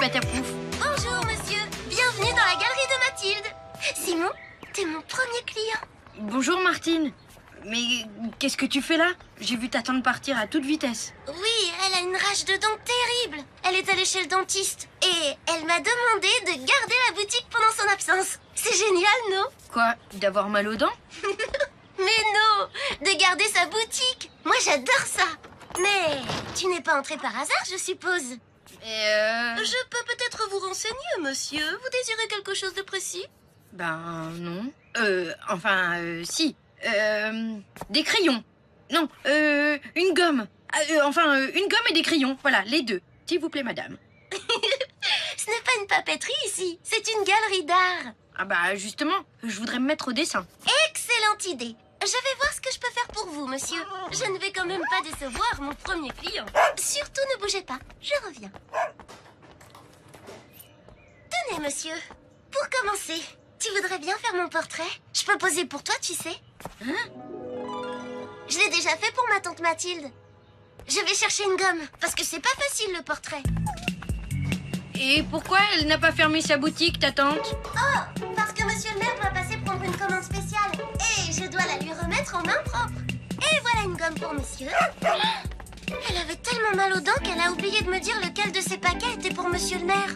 Patapouf. Bonjour, monsieur. Bienvenue dans la galerie de Mathilde. Simon, t'es mon premier client. Bonjour, Martine. Mais qu'est-ce que tu fais là? J'ai vu ta tante partir à toute vitesse. Oui, elle a une rage de dents terrible. Elle est allée chez le dentiste et elle m'a demandé de garder la boutique pendant son absence. C'est génial, non? Quoi? D'avoir mal aux dents? Mais non, de garder sa boutique. Moi, j'adore ça. Mais tu n'es pas entré par hasard, je suppose. Je peux peut-être vous renseigner, monsieur. Vous désirez quelque chose de précis? Ben non. Si. Des crayons. Non, une gomme. Une gomme et des crayons. Voilà, les deux. S'il vous plaît, madame. Ce n'est pas une papeterie ici, c'est une galerie d'art. Ah bah justement, je voudrais me mettre au dessin. Excellente idée. Je vais voir ce que je peux faire pour vous, monsieur. Je ne vais quand même pas décevoir mon premier client. Surtout ne bougez pas, je reviens. Tenez, monsieur. Pour commencer, tu voudrais bien faire mon portrait? Je peux poser pour toi, tu sais. Hein? Je l'ai déjà fait pour ma tante Mathilde. Je vais chercher une gomme, parce que c'est pas facile le portrait. Et pourquoi elle n'a pas fermé sa boutique, ta tante? Oh, parce que monsieur le maire doit passer prendre une commande spéciale. Et je dois la lui remettre en main propre. Et voilà une gomme pour monsieur. Elle avait tellement mal aux dents qu'elle a oublié de me dire lequel de ces paquets était pour monsieur le maire.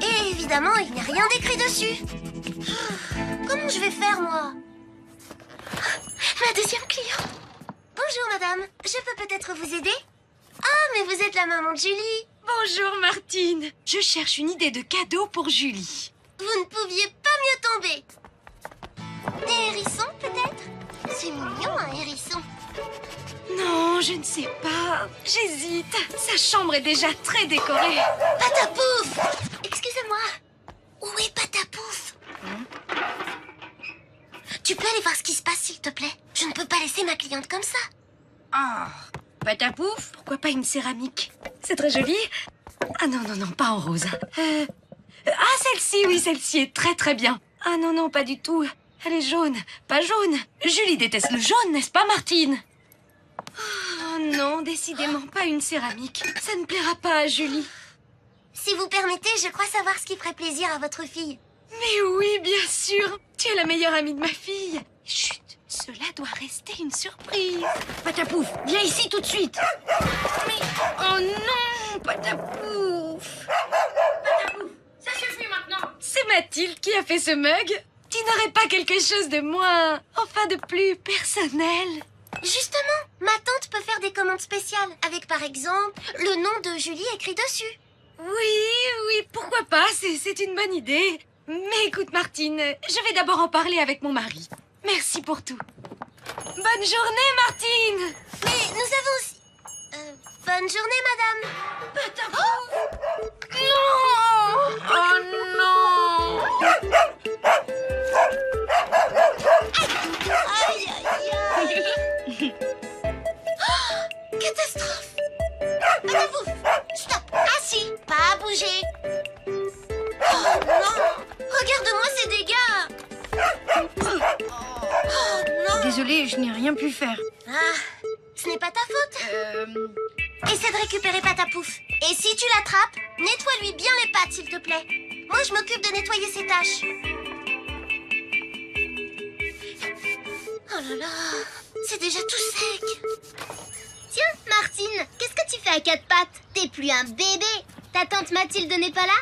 Et évidemment, il n'y a rien d'écrit dessus. Comment je vais faire, moi? Ma deuxième client. Bonjour, madame. Je peux peut-être vous aider? Ah, mais vous êtes la maman de Julie. Bonjour Martine, je cherche une idée de cadeau pour Julie. Vous ne pouviez pas mieux tomber. Des hérissons, peut-être? C'est mignon, un hérisson. Non, je ne sais pas, j'hésite. Sa chambre est déjà très décorée. Patapouf! Excusez-moi. Où est Patapouf? Tu peux aller voir ce qui se passe, s'il te plaît? Je ne peux pas laisser ma cliente comme ça. Ah, Patapouf? Pourquoi pas une céramique? C'est très joli. Ah non, non, non, pas en rose. Ah, celle-ci, oui, celle-ci est très très bien. Ah non, non, pas du tout. Elle est jaune, pas jaune. Julie déteste le jaune, n'est-ce pas, Martine? Oh non, décidément pas une céramique. Ça ne plaira pas à Julie. Si vous permettez, je crois savoir ce qui ferait plaisir à votre fille. Mais oui, bien sûr. Tu es la meilleure amie de ma fille. Chut, cela doit rester une surprise. Patapouf, viens ici tout de suite. Mais, oh non, Patapouf. Patapouf, ça suffit maintenant. C'est Mathilde qui a fait ce mug. Tu n'aurais pas quelque chose de moins, enfin de plus personnel? Justement, ma tante peut faire des commandes spéciales avec, par exemple, le nom de Julie écrit dessus. Oui, pourquoi pas, c'est une bonne idée. Mais écoute, Martine, je vais d'abord en parler avec mon mari. Merci pour tout. Bonne journée, Martine. Mais nous avons aussi... bonne journée, madame. Non. Oh non. Aïe, aïe, aïe. Oh, catastrophe. Patapouf, stop, assis, pas à bouger. Oh non, regarde-moi ces dégâts. Oh non. Désolée, je n'ai rien pu faire. Ah, ce n'est pas ta faute. Essaie de récupérer Patapouf. Et si tu l'attrapes, nettoie-lui bien les pattes, s'il te plaît. Moi, je m'occupe de nettoyer ses taches. Oh là là, c'est déjà tout sec. Tiens, Martine, qu'est-ce que tu fais à quatre pattes? T'es plus un bébé. Ta tante Mathilde n'est pas là?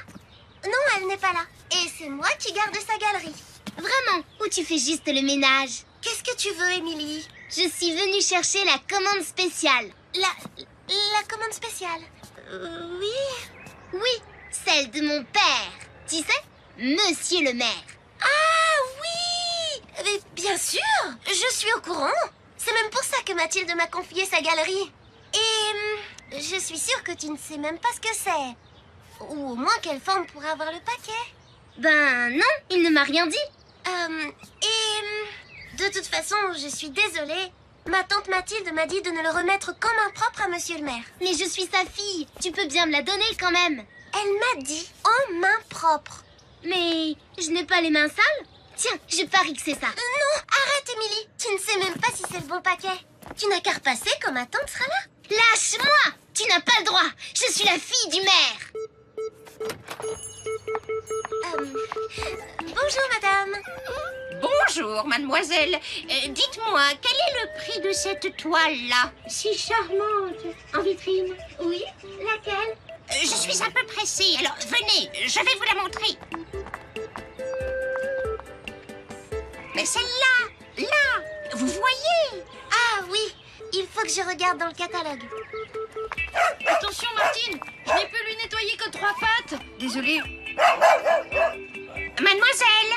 Non, elle n'est pas là. Et c'est moi qui garde sa galerie. Vraiment? Ou tu fais juste le ménage? Qu'est-ce que tu veux, Émilie? Je suis venue chercher la commande spéciale. La commande spéciale? Oui. Oui, celle de mon père. Tu sais, Monsieur le maire. Ah oui! Mais bien sûr, je suis au courant. C'est même pour ça que Mathilde m'a confié sa galerie. Et je suis sûre que tu ne sais même pas ce que c'est. Ou au moins quelle forme pourrait avoir le paquet. Ben non, il ne m'a rien dit. De toute façon, je suis désolée. Ma tante Mathilde m'a dit de ne le remettre qu'en main propre à monsieur le maire. Mais je suis sa fille, tu peux bien me la donner quand même. Elle m'a dit en main propre. Mais je n'ai pas les mains sales. Tiens, je parie que c'est ça. Non, arrête, Émilie. Tu ne sais même pas si c'est le bon paquet. Tu n'as qu'à repasser quand ma tante sera là. Lâche-moi! Tu n'as pas le droit. Je suis la fille du maire. Bonjour, madame. Bonjour, mademoiselle. Dites-moi, quel est le prix de cette toile-là? Si charmante. En vitrine? Oui, laquelle? Je suis un peu pressée, alors venez, je vais vous la montrer. Mais celle-là, là, vous voyez? Ah oui, il faut que je regarde dans le catalogue. Attention, Martine, je n'ai pu lui nettoyer que 3 pattes. Désolée. Mademoiselle,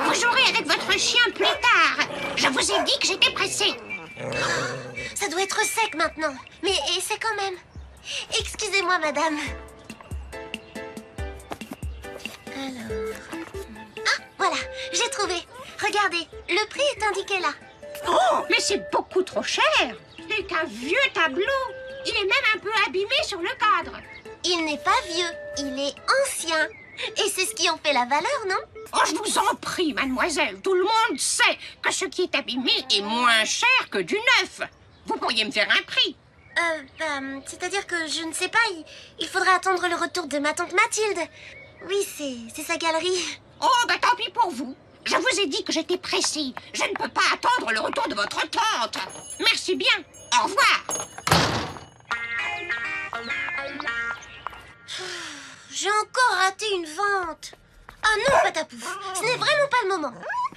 vous jouerez avec votre chien plus tard. Je vous ai dit que j'étais pressée. Ça doit être sec maintenant. Mais c'est quand même. Excusez-moi, madame. Alors... Ah, voilà, j'ai trouvé. Regardez, le prix est indiqué là. Oh, mais c'est beaucoup trop cher. C'est qu'un vieux tableau. Il est même un peu abîmé sur le cadre. Il n'est pas vieux, il est ancien. Et c'est ce qui en fait la valeur, non? Oh, je vous en prie, mademoiselle. Tout le monde sait que ce qui est abîmé est moins cher que du neuf. Vous pourriez me faire un prix. C'est-à-dire que je ne sais pas, il faudra attendre le retour de ma tante Mathilde. Oui, c'est sa galerie. Oh, bah tant pis pour vous. Je vous ai dit que j'étais pressée. Je ne peux pas attendre le retour de votre tante. Merci bien. Au revoir. J'ai encore raté une vente. Ah non, Patapouf, ce n'est vraiment pas le moment.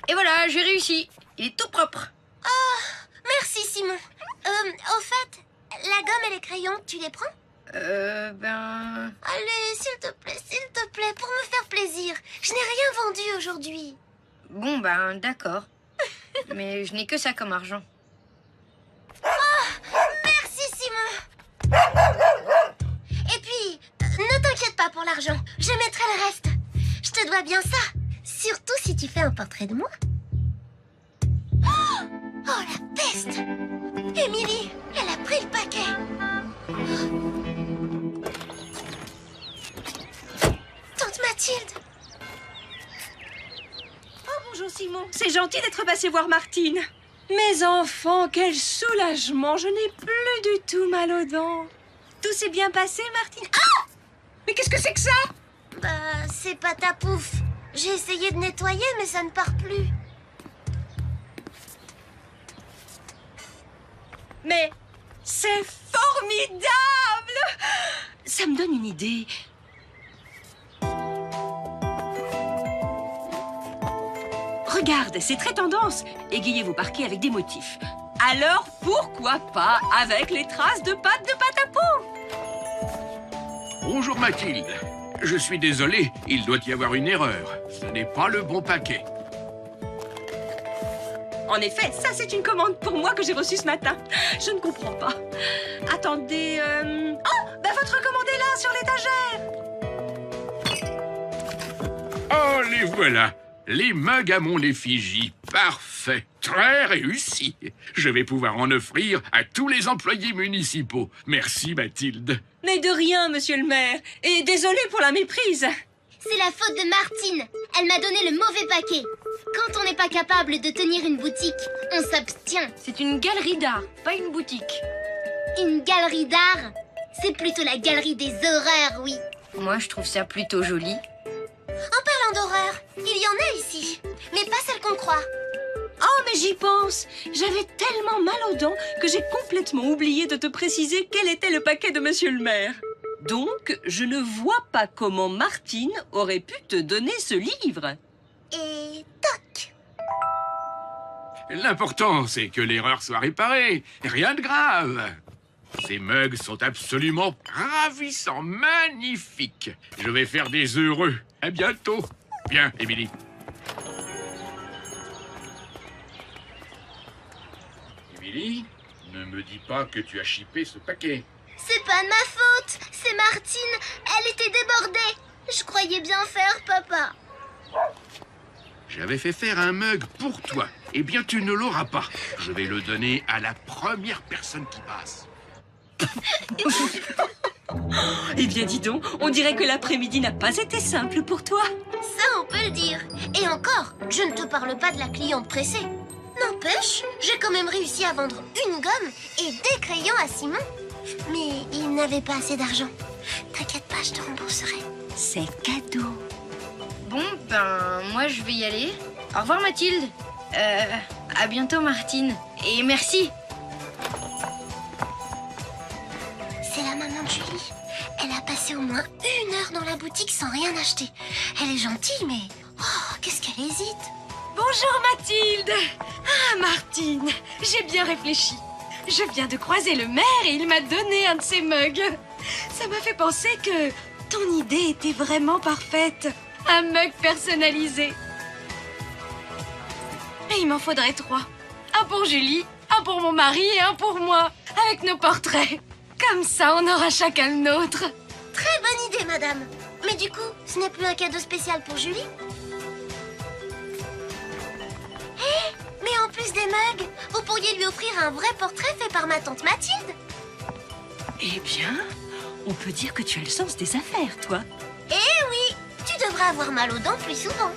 Et voilà, j'ai réussi. Il est tout propre. Merci, Simon. Au fait, la gomme et les crayons, tu les prends? Ben... Allez, s'il te plaît, pour me faire plaisir. Je n'ai rien vendu aujourd'hui. Bon, ben, d'accord. Mais je n'ai que ça comme argent. Merci, Simon. Et puis, ne t'inquiète pas pour l'argent. Je mettrai le reste. Je te dois bien ça. Surtout si tu fais un portrait de moi. Oh, la peste! Émilie, elle a pris le paquet. Tante Mathilde. Oh, bonjour Simon. C'est gentil d'être passé voir Martine. Mes enfants, quel soulagement. Je n'ai plus du tout mal aux dents. Tout s'est bien passé, Martine? Ah! Mais qu'est-ce que c'est que ça? Bah, c'est pas ta pouf. J'ai essayé de nettoyer, mais ça ne part plus. Mais c'est formidable! Ça me donne une idée. Regarde, c'est très tendance. Égayez vos parquets avec des motifs. Alors, pourquoi pas avec les traces de pattes de Patapou? Bonjour Mathilde. Je suis désolé, il doit y avoir une erreur. Ce n'est pas le bon paquet. En effet, ça c'est une commande pour moi que j'ai reçue ce matin. Je ne comprends pas. Attendez, Oh, bah votre commande est là, sur l'étagère. Oh, les voilà. Les mugs à mon effigie. Parfait. Très réussi. Je vais pouvoir en offrir à tous les employés municipaux. Merci Mathilde. Mais de rien, monsieur le maire. Et désolé pour la méprise. C'est la faute de Martine. Elle m'a donné le mauvais paquet. Quand on n'est pas capable de tenir une boutique, on s'abstient. C'est une galerie d'art, pas une boutique. Une galerie d'art? C'est plutôt la galerie des horreurs, oui. Moi, je trouve ça plutôt joli. En parlant d'horreur, il y en a ici. Mais pas celle qu'on croit. Oh, mais j'y pense. J'avais tellement mal aux dents que j'ai complètement oublié de te préciser quel était le paquet de monsieur le maire. Donc, je ne vois pas comment Martine aurait pu te donner ce livre. Et toc. L'important, c'est que l'erreur soit réparée. Rien de grave. Ces mugs sont absolument ravissants, magnifiques. Je vais faire des heureux. À bientôt. Viens, Émilie. Émilie, ne me dis pas que tu as chippé ce paquet. C'est pas de ma faute. C'est Martine. Elle était débordée. Je croyais bien faire, papa. J'avais fait faire un mug pour toi. Eh bien, tu ne l'auras pas. Je vais le donner à la première personne qui passe. Eh bien, dis donc, on dirait que l'après-midi n'a pas été simple pour toi. Ça, on peut le dire. Et encore, je ne te parle pas de la cliente pressée. N'empêche, j'ai quand même réussi à vendre une gomme et des crayons à Simon. Mais il n'avait pas assez d'argent. T'inquiète pas, je te rembourserai. C'est cadeau. Bon, ben, moi, je vais y aller. Au revoir, Mathilde. À bientôt, Martine. Et merci. C'est la maman de Julie. Elle a passé au moins 1 heure dans la boutique sans rien acheter. Elle est gentille, mais... Oh, qu'est-ce qu'elle hésite. Bonjour Mathilde. Ah Martine, j'ai bien réfléchi. Je viens de croiser le maire et il m'a donné un de ses mugs. Ça m'a fait penser que ton idée était vraiment parfaite. Un mug personnalisé. Et il m'en faudrait 3. Un pour Julie, un pour mon mari et un pour moi. Avec nos portraits. Comme ça, on aura chacun le nôtre. Très bonne idée, madame. Mais du coup, ce n'est plus un cadeau spécial pour Julie? Hé, mais en plus des mugs, vous pourriez lui offrir un vrai portrait fait par ma tante Mathilde. Eh bien, on peut dire que tu as le sens des affaires, toi. Eh oui, tu devrais avoir mal aux dents plus souvent.